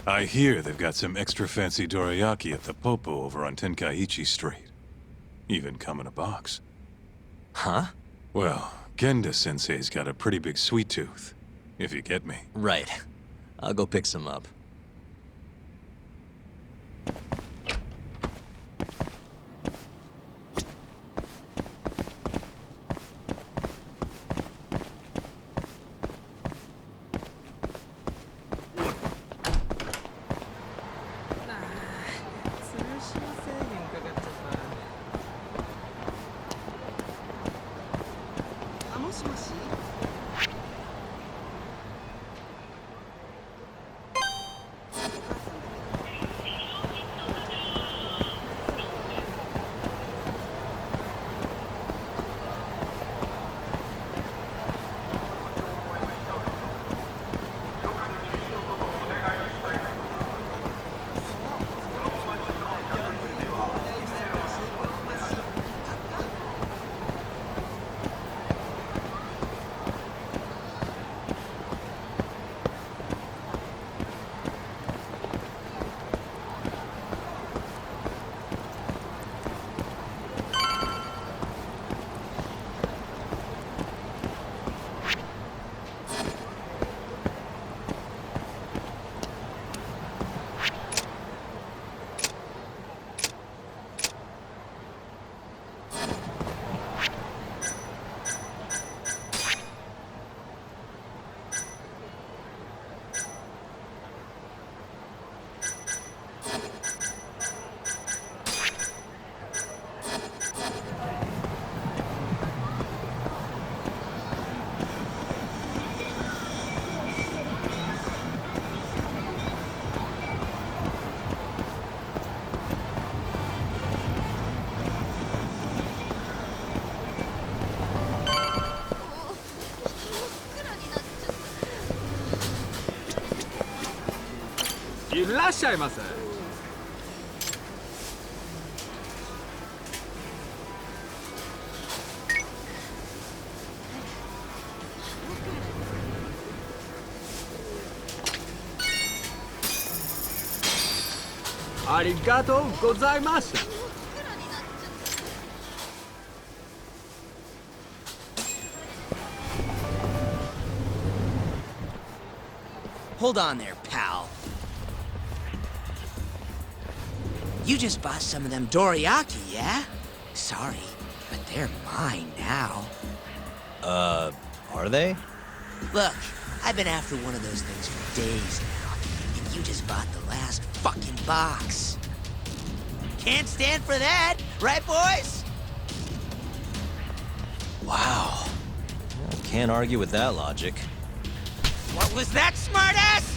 I hear they've got some extra fancy dorayaki at the Popo over on Tenkaichi Street. Even come in a box. Huh? Well, Genda-sensei's got a pretty big sweet tooth, if you get me. Right. I'll go pick some up.いらっしゃいませ。ありがとうございます。Hold on there, pal. You just bought some of them dorayaki, yeah? Sorry, but they're mine now. Are they? Look, I've been after one of those things for days now, and you just bought the last fucking box. Can't stand for that, right, boys? Wow. Can't argue with that logic. What was that, smartass?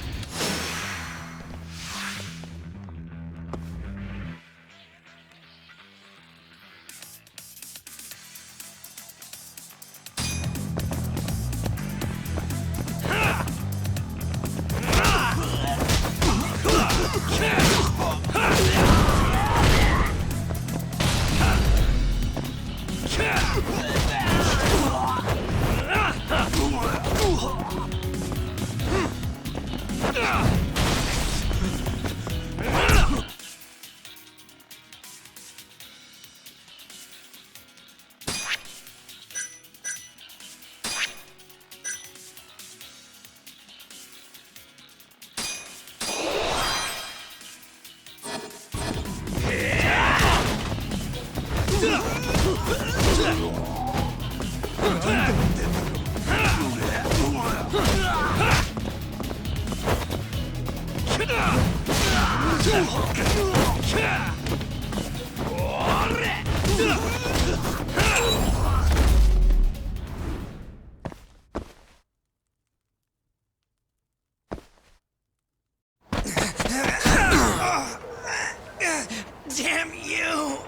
Damn you!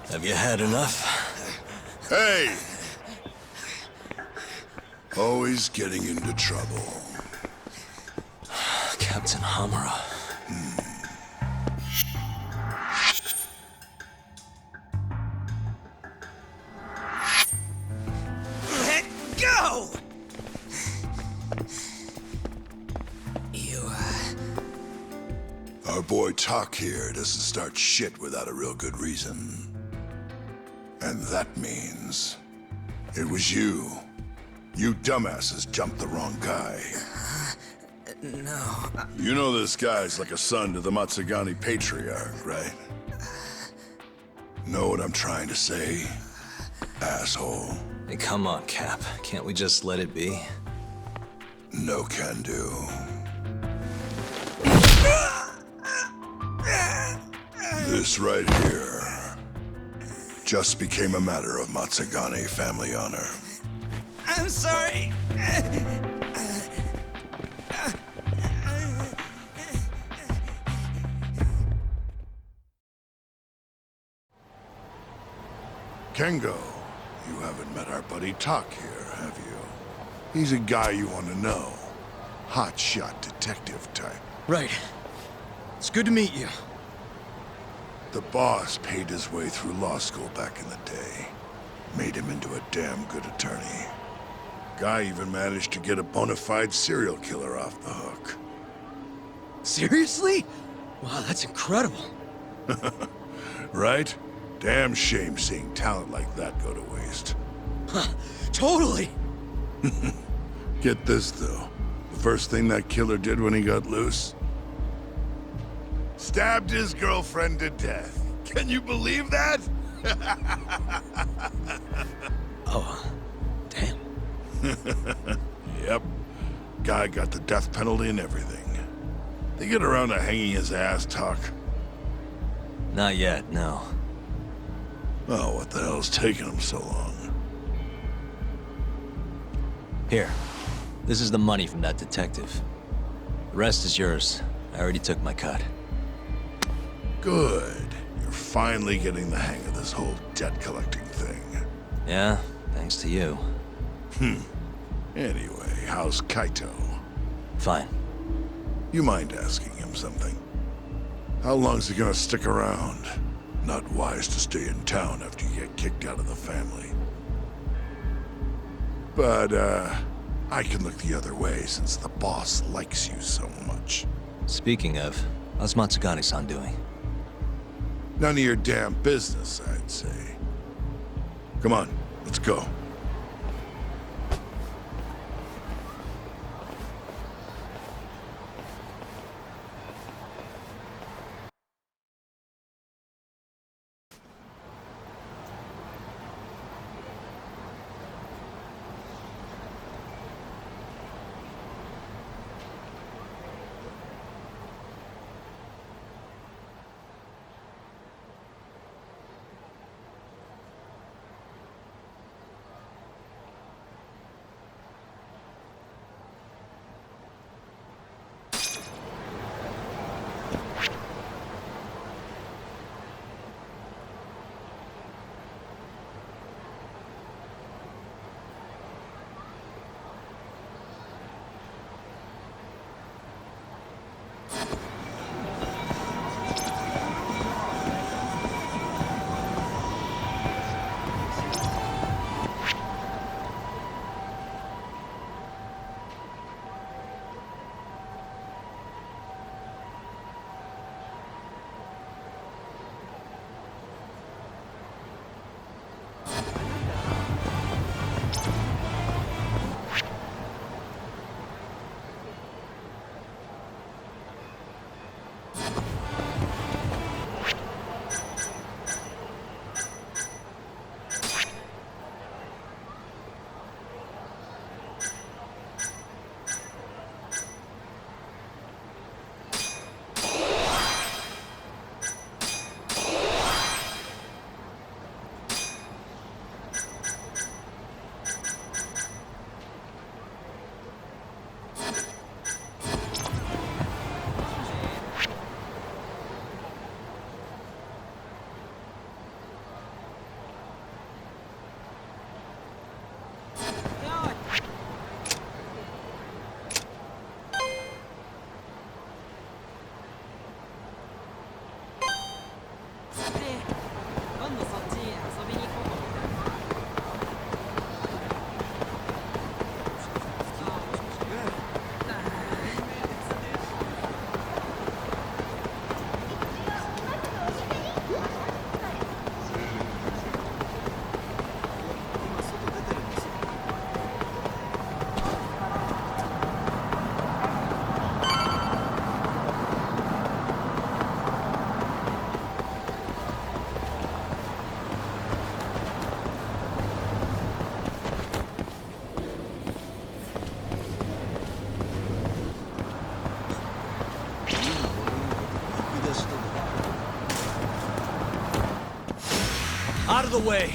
Have you had enough? Hey! Always getting into trouble. Captain Hamura. Let go! Our boy Tak here doesn't start shit without a real good reason. And that means it was you. You dumbasses jumped the wrong guy. No. You know this guy's like a son to the Matsugani patriarch, right? Know what I'm trying to say, asshole? Hey, come on, Cap. Can't we just let it be? No can do. This right here just became a matter of Matsugani family honor. I'm sorry. Kengo, you haven't met our buddy Tak here, have you? He's a guy you want to know. Hotshot detective type. Right. It's good to meet you. The boss paid his way through law school back in the day. Made him into a damn good attorney. Guy even managed to get a bona fide serial killer off the hook. Seriously? Wow, that's incredible. Right? Damn shame seeing talent like that go to waste. Huh, totally. Get this, though. The first thing that killer did when he got loose? Stabbed his girlfriend to death. Can you believe that? Oh, damn. Yep. Guy got the death penalty and everything. They get around to hanging his ass, Tak? Not yet, no. Oh, what the hell's taking him so long? Here. This is the money from that detective. The rest is yours. I already took my cut. Good. You're finally getting the hang of this whole debt-collecting thing. Yeah, thanks to you. Anyway, how's Kaito? Fine. You mind asking him something? How long's he gonna stick around? Not wise to stay in town after you get kicked out of the family. But, I can look the other way since the boss likes you so much. Speaking of, how's Matsugani-san doing? None of your damn business, I'd say. Come on, let's go. Out of the way!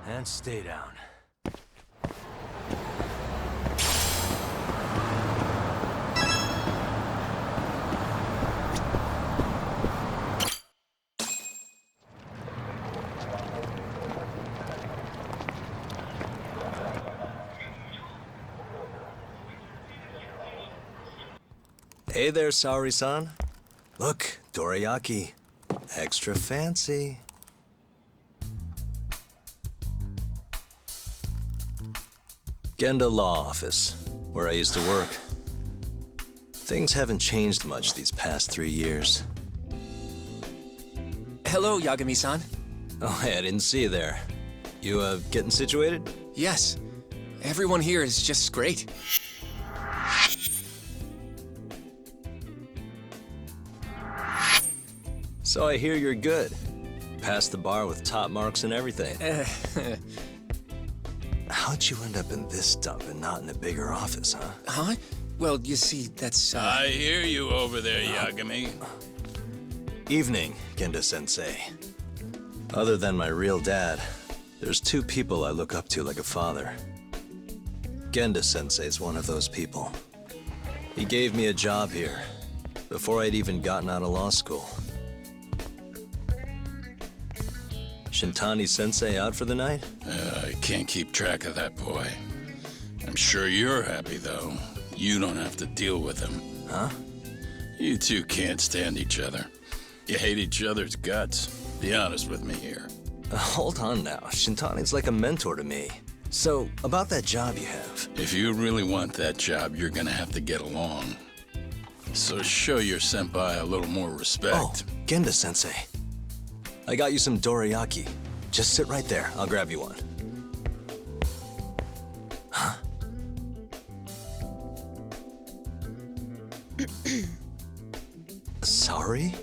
And stay down. Hey there, Saori-san. Look, dorayaki. Extra fancy. Genda Law Office, where I used to work. Things haven't changed much these past 3 years. Hello, Yagami-san. Oh, hey, I didn't see you there. You, getting situated? Yes, everyone here is just great. So I hear you're good. Passed the bar with top marks and everything. How'd you end up in this dump and not in a bigger office, huh? Huh? Well, you see, that's, I hear you over there, Yagami. Evening, Genda-sensei. Other than my real dad, there's 2 people I look up to like a father. Genda-sensei's one of those people. He gave me a job here, before I'd even gotten out of law school. Shintani-sensei out for the night? I can't keep track of that boy. I'm sure you're happy, though. You don't have to deal with him. Huh? You two can't stand each other. You hate each other's guts. Be honest with me here. Hold on now. Shintani's like a mentor to me. So, about that job you have. If you really want that job, you're gonna have to get along. So show your senpai a little more respect. Oh, Genda-sensei. I got you some dorayaki. Just sit right there. I'll grab you one. Huh? Sorry?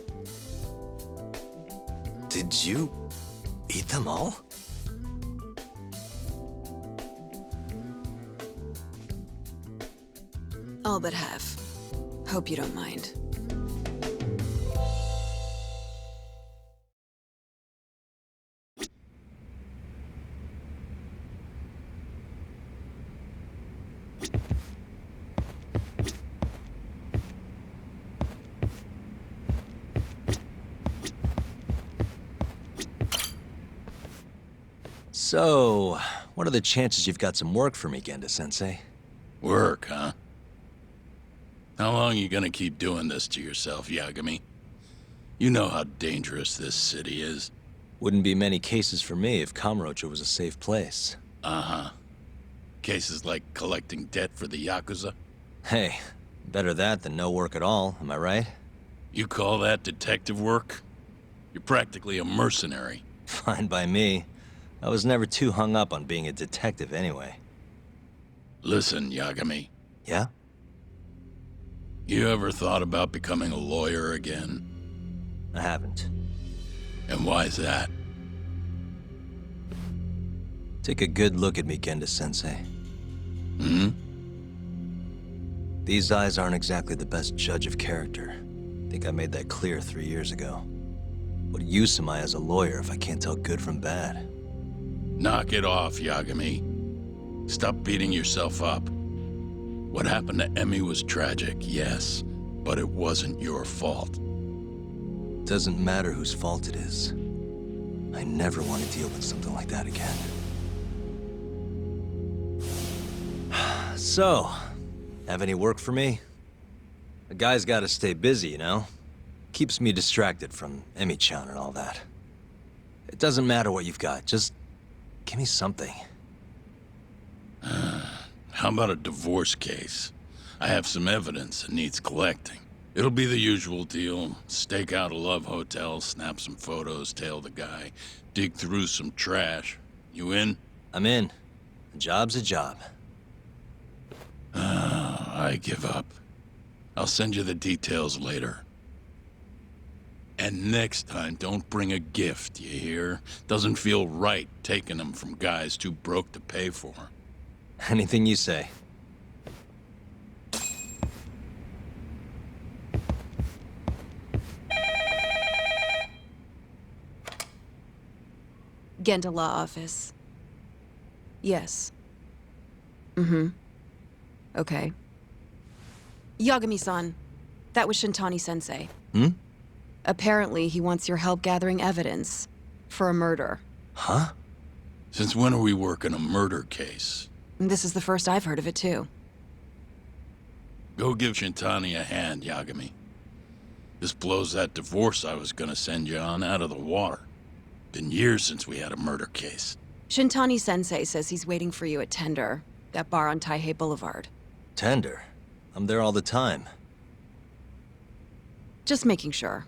Did you eat them all? All but half. Hope you don't mind. So, what are the chances you've got some work for me, Genda-sensei? Work, huh? How long you gonna keep doing this to yourself, Yagami? You know how dangerous this city is. Wouldn't be many cases for me if Kamurocho was a safe place. Uh-huh. Cases like collecting debt for the Yakuza? Hey, better that than no work at all, am I right? You call that detective work? You're practically a mercenary. Fine by me. I was never too hung up on being a detective anyway. Listen, Yagami. Yeah? You ever thought about becoming a lawyer again? I haven't. And why's that? Take a good look at me, Genda-sensei. Hmm? These eyes aren't exactly the best judge of character. Think I made that clear 3 years ago. What use am I as a lawyer if I can't tell good from bad? Knock it off, Yagami. Stop beating yourself up. What happened to Emmy was tragic, yes, but it wasn't your fault. Doesn't matter whose fault it is. I never want to deal with something like that again. So, have any work for me? A guy's gotta stay busy, you know? Keeps me distracted from Emmy-chan and all that. It doesn't matter what you've got, just give me something. How about a divorce case? I have some evidence that needs collecting. It'll be the usual deal. Stake out a love hotel, snap some photos, tail the guy, dig through some trash. You in? I'm in. A job's a job. I give up. I'll send you the details later. And next time, don't bring a gift, you hear? Doesn't feel right taking them from guys too broke to pay for. Anything you say. Genda Law Office. Yes. Mm-hmm. Okay. Yagami-san, that was Shintani-sensei. Hmm? Apparently, he wants your help gathering evidence for a murder. Huh? Since when are we working a murder case? This is the first I've heard of it, too. Go give Shintani a hand, Yagami. This blows that divorce I was gonna send you on out of the water. Been years since we had a murder case. Shintani-sensei says he's waiting for you at Tender, that bar on Taihei Boulevard. Tender. I'm there all the time. Just making sure.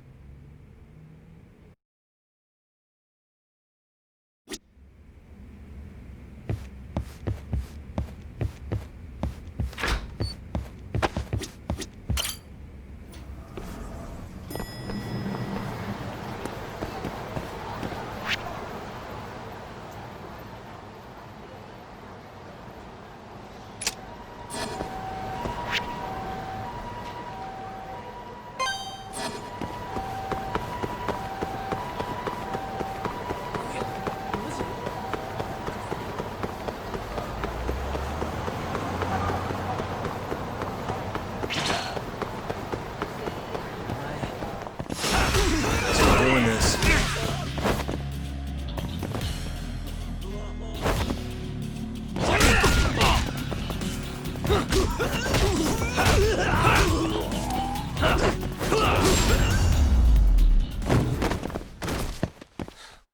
Doing this.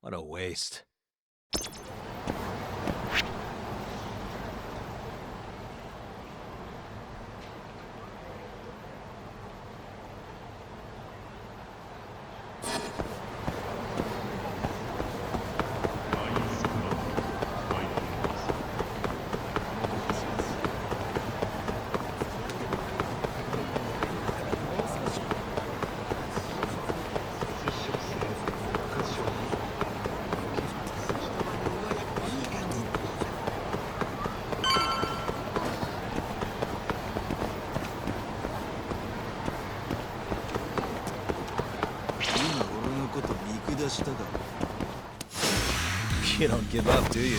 What a waste. You don't give up, do you?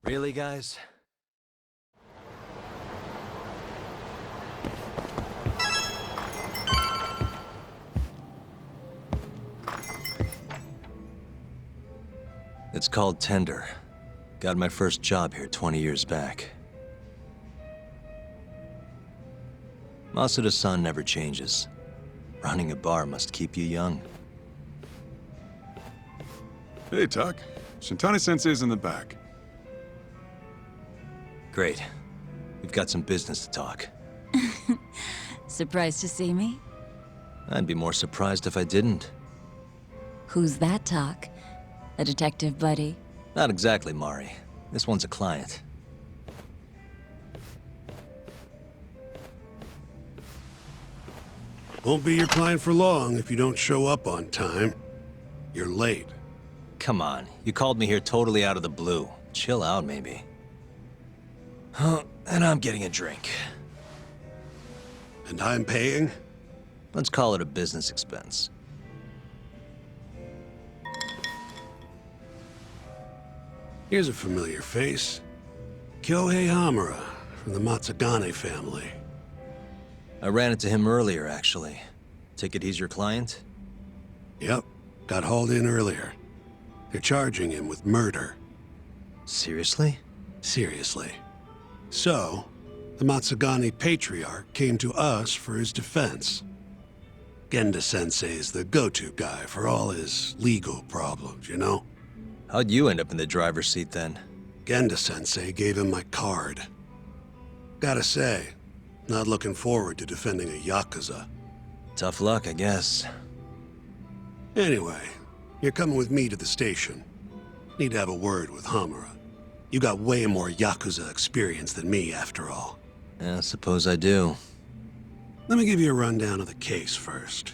Really, guys? It's called Tender. Got my first job here 20 years back. Masuda-san never changes. Running a bar must keep you young. Hey, Tuck. Shintani-sensei's in the back. Great. We've got some business to talk. Surprised to see me? I'd be more surprised if I didn't. Who's that, Talk? A detective buddy? Not exactly, Mari. This one's a client. Won't be your client for long if you don't show up on time. You're late. Come on, you called me here totally out of the blue. Chill out, maybe. And I'm getting a drink. And I'm paying? Let's call it a business expense. Here's a familiar face. Kyohei Hamura, from the Matsugane family. I ran into him earlier, actually. Take it he's your client? Yep, got hauled in earlier. They're charging him with murder. Seriously? Seriously. So, the Matsugane patriarch came to us for his defense. Genda-sensei's the go-to guy for all his legal problems, you know? How'd you end up in the driver's seat then? Genda-sensei gave him my card. Gotta say, not looking forward to defending a Yakuza. Tough luck, I guess. Anyway, you're coming with me to the station. Need to have a word with Hamura. You got way more Yakuza experience than me, after all. Yeah, I suppose I do. Let me give you a rundown of the case first.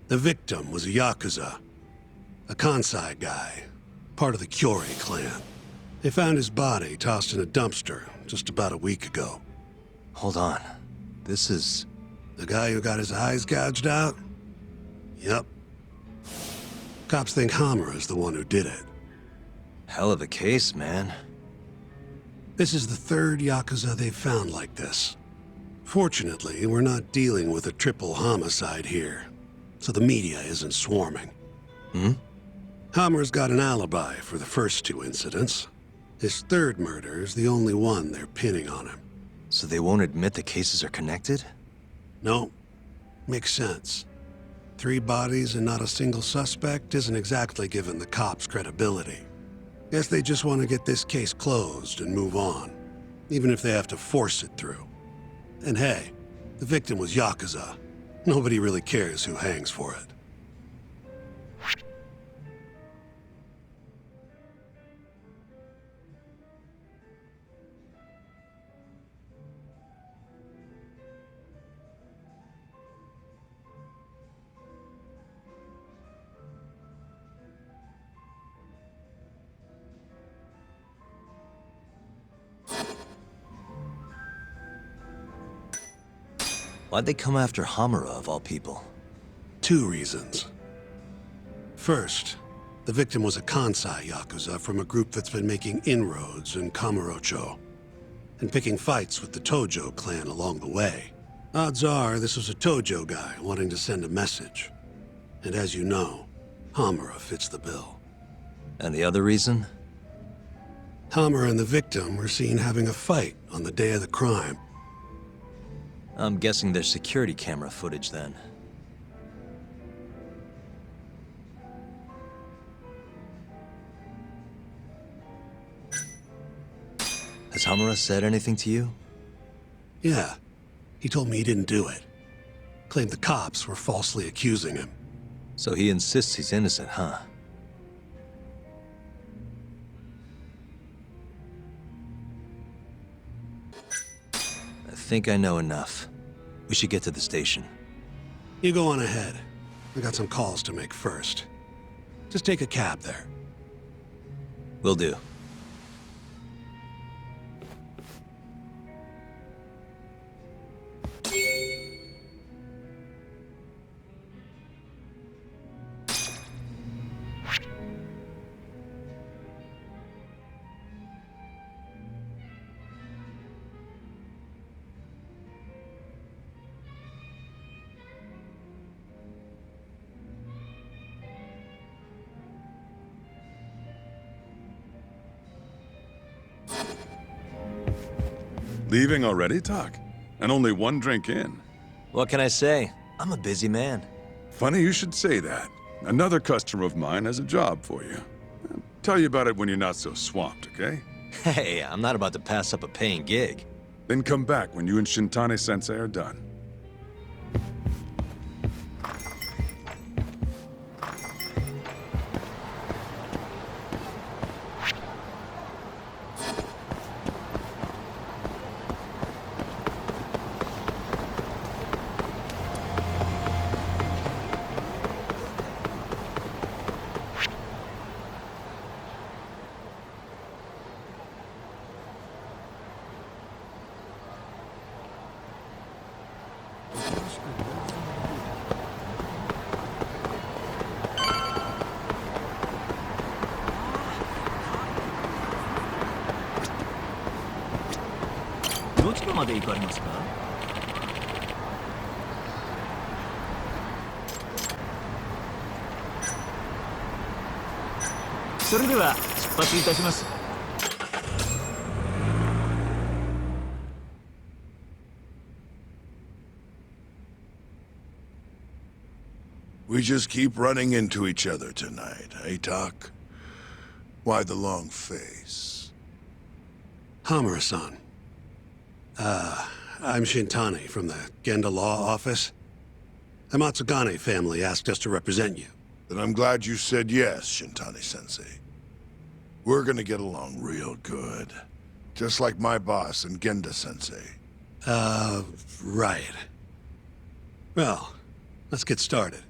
The victim was a Yakuza. A Kansai guy. Part of the Kyorei clan. They found his body tossed in a dumpster just about a week ago. Hold on. This is... The guy who got his eyes gouged out? Yep. Cops think Hamura's the one who did it. hell of a case, man. This is the third Yakuza they've found like this. Fortunately, we're not dealing with a triple homicide here, so the media isn't swarming. Hammer's got an alibi for the first two incidents. His third murder is the only one they're pinning on him. So they won't admit the cases are connected? No. Makes sense. 3 bodies and not a single suspect isn't exactly giving the cops credibility. Guess they just want to get this case closed and move on, even if they have to force it through. And hey, the victim was Yakuza. Nobody really cares who hangs for it. Why'd they come after Hamura, of all people? 2 reasons. First, the victim was a Kansai Yakuza from a group that's been making inroads in Kamurocho, and picking fights with the Tojo clan along the way. Odds are this was a Tojo guy wanting to send a message. And as you know, Hamura fits the bill. And the other reason? Hamura and the victim were seen having a fight on the day of the crime. I'm guessing there's security camera footage then. Has Hamura said anything to you? Yeah, he told me he didn't do it. Claimed the cops were falsely accusing him. So he insists he's innocent, huh? I think I know enough. We should get to the station. You go on ahead. I got some calls to make first. Just take a cab there. Will do. Leaving already, Doc? And only 1 drink in. What can I say? I'm a busy man. Funny you should say that. Another customer of mine has a job for you. I'll tell you about it when you're not so swamped, okay? Hey, I'm not about to pass up a paying gig. Then come back when you and Shintane-sensei are done. We just keep running into each other tonight, eh, Doc? Why the long face? Hamura-san. I'm Shintani from the Genda Law Office. The Matsugane family asked us to represent you. Then I'm glad you said yes, Shintani-sensei. We're gonna get along real good. Just like my boss and Genda-sensei. Right. Well, let's get started.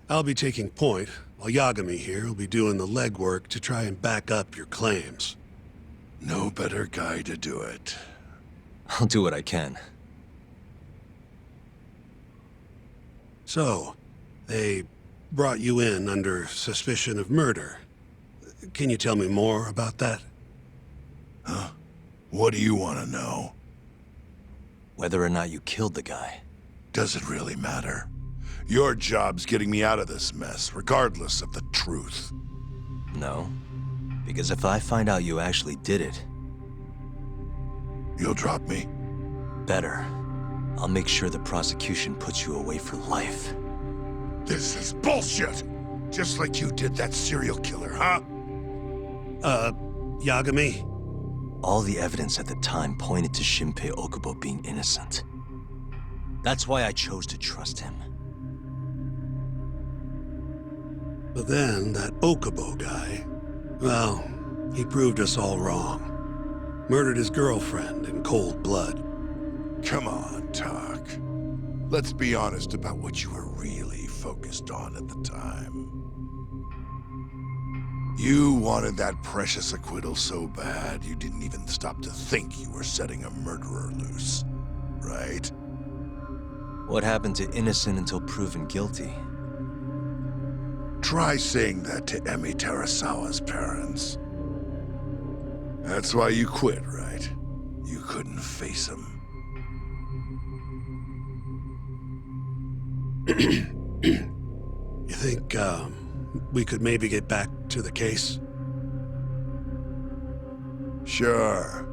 I'll be taking point, while Yagami here will be doing the legwork to try and back up your claims. No better guy to do it. I'll do what I can. So, they brought you in under suspicion of murder. Can you tell me more about that? Huh? What do you want to know? Whether or not you killed the guy. Does it really matter? Your job's getting me out of this mess, regardless of the truth. No. Because if I find out you actually did it... You'll drop me? Better. I'll make sure the prosecution puts you away for life. This is bullshit! Just like you did that serial killer, huh? Yagami? All the evidence at the time pointed to Shinpei Okubo being innocent. That's why I chose to trust him. But then, that Okubo guy, well, he proved us all wrong. Murdered his girlfriend in cold blood. Come on, Tak. Let's be honest about what you were really focused on at the time. You wanted that precious acquittal so bad, you didn't even stop to think you were setting a murderer loose, right? What happened to innocent until proven guilty? Try saying that to Emi Terasawa's parents. That's why you quit, right? You couldn't face him. You think, we could maybe get back to the case? Sure.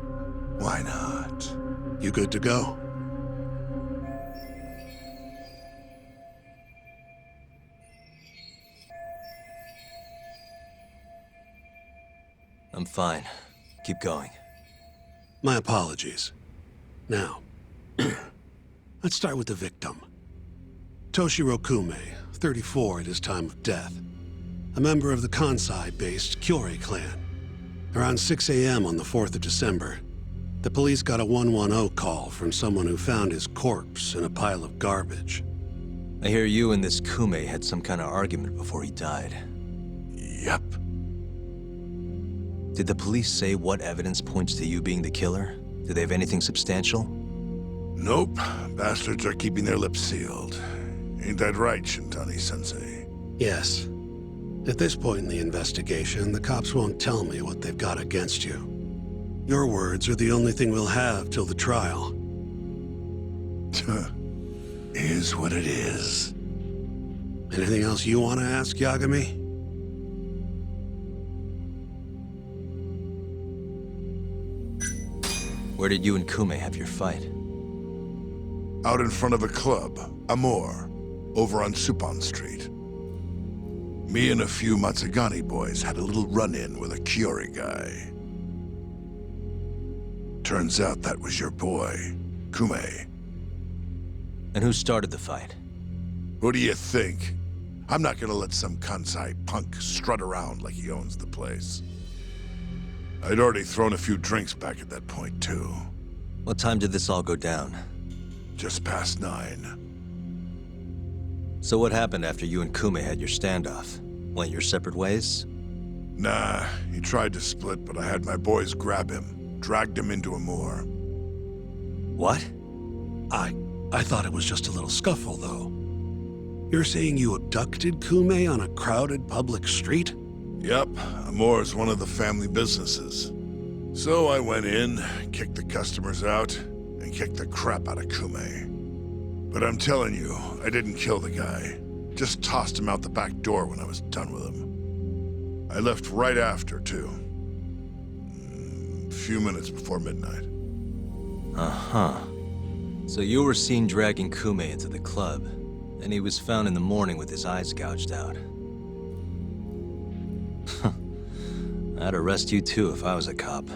Why not? You good to go? I'm fine. Keep going. My apologies. Now, let's start with the victim. Toshiro Kume, 34 at his time of death. A member of the Kansai-based Kyorei clan. Around 6 a.m. on the 4th of December, the police got a 110 call from someone who found his corpse in a pile of garbage. I hear you and this Kume had some kind of argument before he died. Yep. Did the police say what evidence points to you being the killer? Do they have anything substantial? Nope. Bastards are keeping their lips sealed. Ain't that right, Shintani-sensei? Yes. At this point in the investigation, the cops won't tell me what they've got against you. Your words are the only thing we'll have till the trial. Is what it is. Anything else you want to ask, Yagami? Where did you and Kume have your fight? Out in front of a club, Amor, over on Supon Street. Me and a few Matsugane boys had a little run-in with a Kyorei guy. Turns out that was your boy, Kume. And who started the fight? What do you think? I'm not gonna let some Kansai punk strut around like he owns the place. I'd already thrown a few drinks back at that point, too. What time did this all go down? Just past 9. So what happened after you and Kume had your standoff? Went your separate ways? Nah, he tried to split, but I had my boys grab him, dragged him into a moor. What? I thought it was just a little scuffle, though. You're saying you abducted Kume on a crowded public street? Yep, Amor's one of the family businesses. So I went in, kicked the customers out, and kicked the crap out of Kume. But I'm telling you, I didn't kill the guy. Just tossed him out the back door when I was done with him. I left right after, too. A few minutes before midnight. Uh-huh. So you were seen dragging Kume into the club, and he was found in the morning with his eyes gouged out. I'd arrest you too if I was a cop.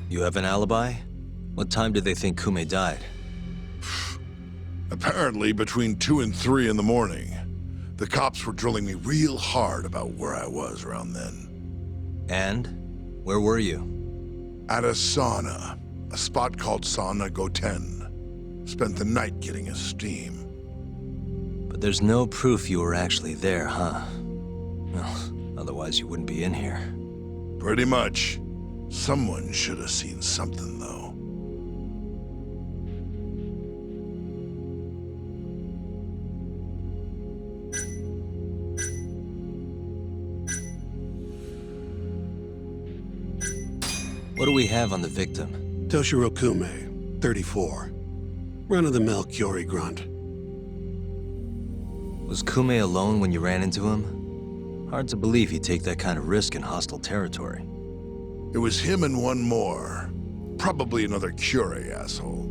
You have an alibi? What time did they think Kume died? Apparently between 2 and 3 in the morning. The cops were drilling me real hard about where I was around then. And? Where were you? At a sauna. A spot called Sauna Goten. Spent the night getting a steam. But there's no proof you were actually there, huh? Well, otherwise you wouldn't be in here. Pretty much. Someone should have seen something, though. What do we have on the victim? Toshiro Kume, 34. Run-of-the-mill Kyori grunt. Was Kume alone when you ran into him? Hard to believe he'd take that kind of risk in hostile territory. It was him and one more. Probably another Curie asshole.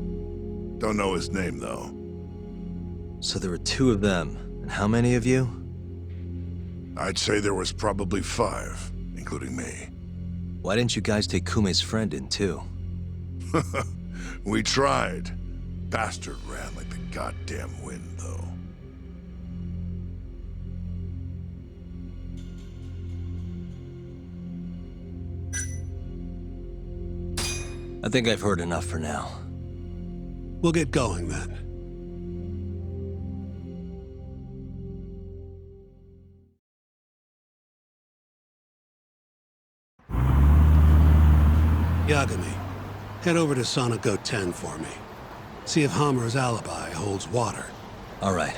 Don't know his name, though. So there were 2 of them. And how many of you? I'd say there was probably 5, including me. Why didn't you guys take Kume's friend in, too? We tried. Bastard ran like the goddamn wind, though. I think I've heard enough for now. We'll get going then. Yagami, head over to Sauna Goten for me. See if Hamura's alibi holds water. All right.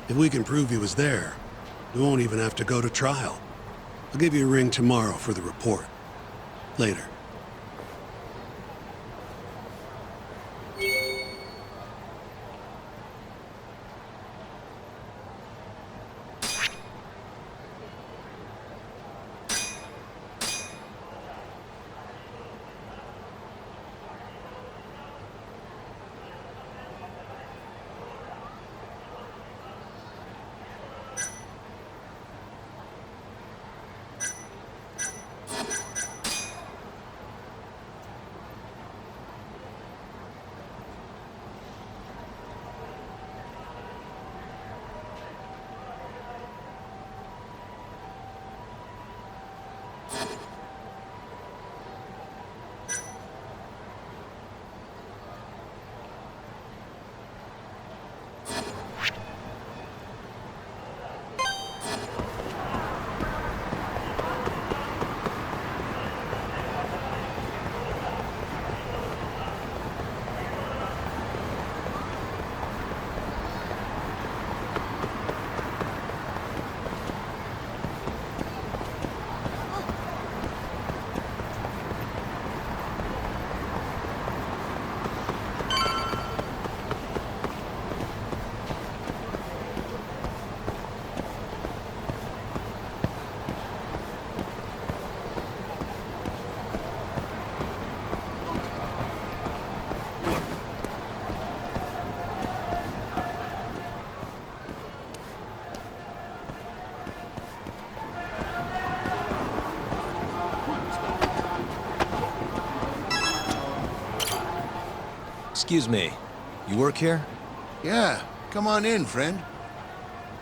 If we can prove he was there, we won't even have to go to trial. I'll give you a ring tomorrow for the report. Later. Excuse me, you work here? Yeah, come on in, friend.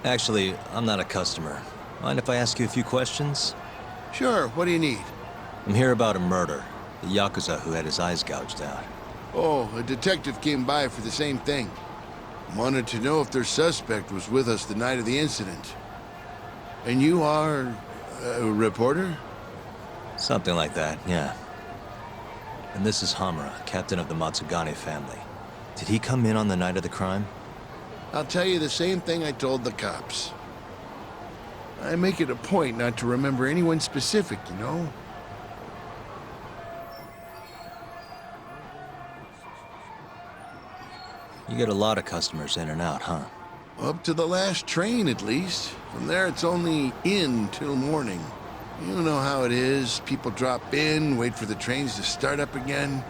Actually, I'm not a customer. Mind if I ask you a few questions? Sure, what do you need? I'm here about a murder. The Yakuza who had his eyes gouged out. Oh, a detective came by for the same thing. Wanted to know if their suspect was with us the night of the incident. And you are a reporter? Something like that, yeah. And this is Hamura, captain of the Matsugane family. Did he come in on the night of the crime? I'll tell you the same thing I told the cops. I make it a point not to remember anyone specific, you know? You get a lot of customers in and out, huh? Up to the last train, at least. From there, it's only in till morning. You know how it is. People drop in, wait for the trains to start up again.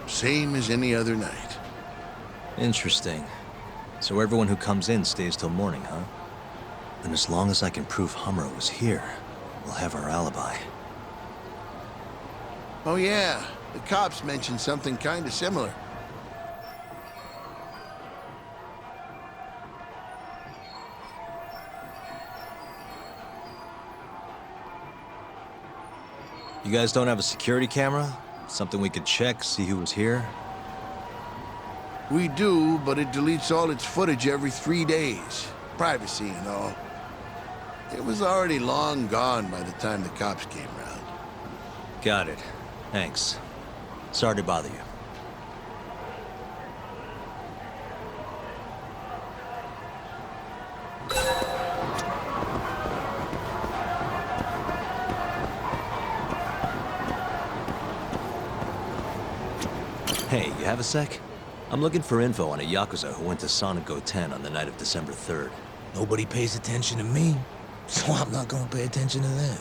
Same as any other night. Interesting. So everyone who comes in stays till morning, huh? Then as long as I can prove Hamura was here, we'll have our alibi. Oh yeah, the cops mentioned something kinda similar. You guys don't have a security camera? Something we could check, see who was here? We do, but it deletes all its footage every 3 days. Privacy and all. It was already long gone by the time the cops came round. Got it. Thanks. Sorry to bother you. Hey, you have a sec? I'm looking for info on a Yakuza who went to Sonic Go 10 on the night of December 3rd. Nobody pays attention to me, so I'm not gonna pay attention to them.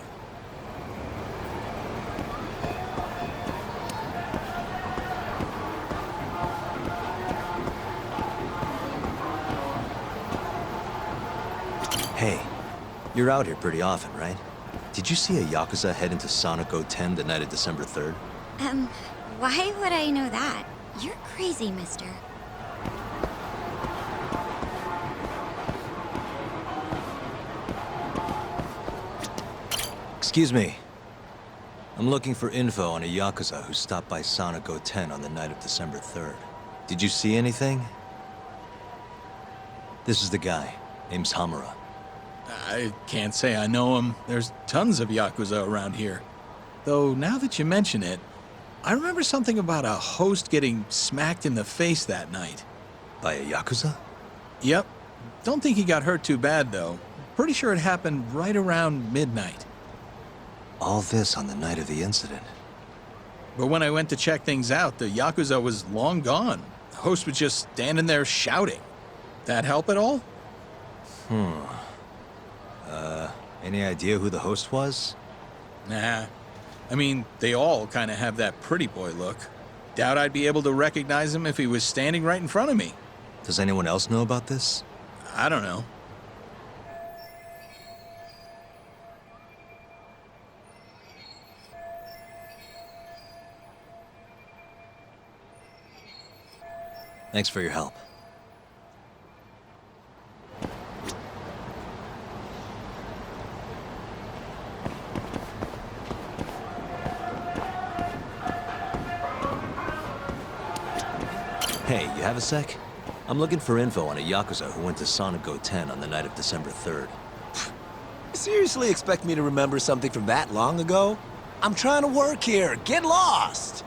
Hey, you're out here pretty often, right? Did you see a Yakuza head into Sonic Go 10 the night of December 3rd? Why would I know that? You're crazy, mister. Excuse me. I'm looking for info on a Yakuza who stopped by Sonic Go 10 on the night of December 3rd. Did you see anything? This is the guy. Name's Hamura. I can't say I know him. There's tons of Yakuza around here. Though, now that you mention it, I remember something about a host getting smacked in the face that night. By a Yakuza? Yep. Don't think he got hurt too bad, though. Pretty sure it happened right around midnight. All this on the night of the incident. But when I went to check things out, the Yakuza was long gone. The host was just standing there shouting. That help at all? Any idea who the host was? Nah. I mean, they all kind of have that pretty boy look. Doubt I'd be able to recognize him if he was standing right in front of me. Does anyone else know about this? I don't know. Thanks for your help. Hey, you have a sec? I'm looking for info on a Yakuza who went to Sonic Go 10 on the night of December 3rd. Seriously expect me to remember something from that long ago? I'm trying to work here. Get lost!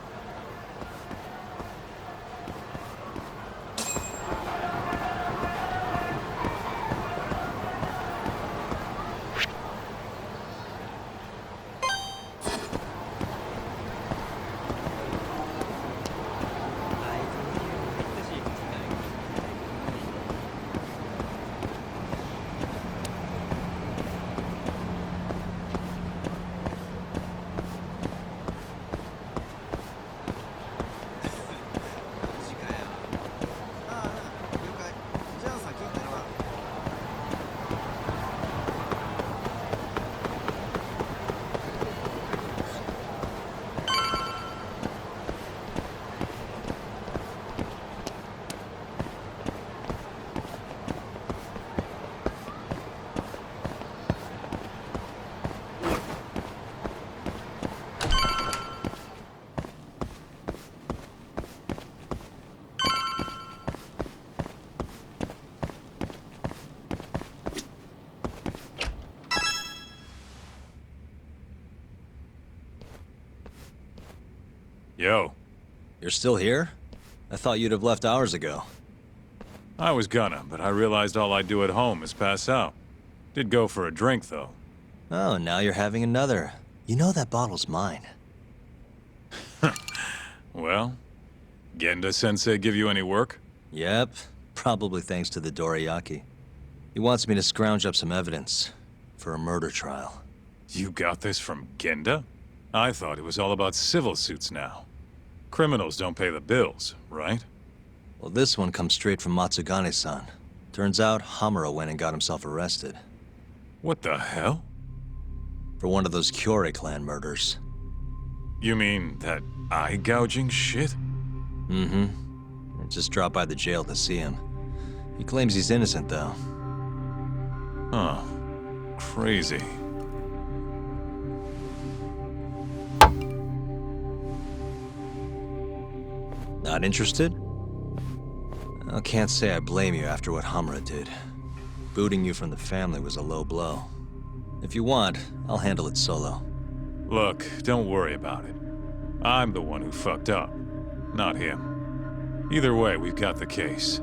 Yo. You're still here? I thought you'd have left hours ago. I was gonna, but I realized all I do at home is pass out. Did go for a drink, though. Oh, now you're having another. You know that bottle's mine. Well, Genda-sensei give you any work? Yep, probably thanks to the dorayaki. He wants me to scrounge up some evidence for a murder trial. You got this from Genda? I thought it was all about civil suits now. Criminals don't pay the bills, right? Well, this one comes straight from Matsugane-san. Turns out Hamura went and got himself arrested. What the hell? For one of those Kyorei clan murders. You mean that eye-gouging shit? Mm-hmm. I just dropped by the jail to see him. He claims he's innocent, though. Huh. Crazy. Not interested? I can't say I blame you after what Hamura did. Booting you from the family was a low blow. If you want, I'll handle it solo. Look, don't worry about it. I'm the one who fucked up, not him. Either way, we've got the case.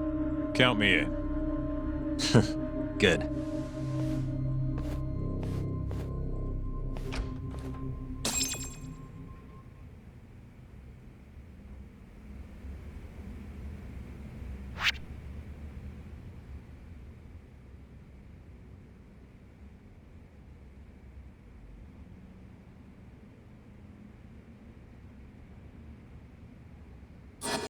Count me in. Good.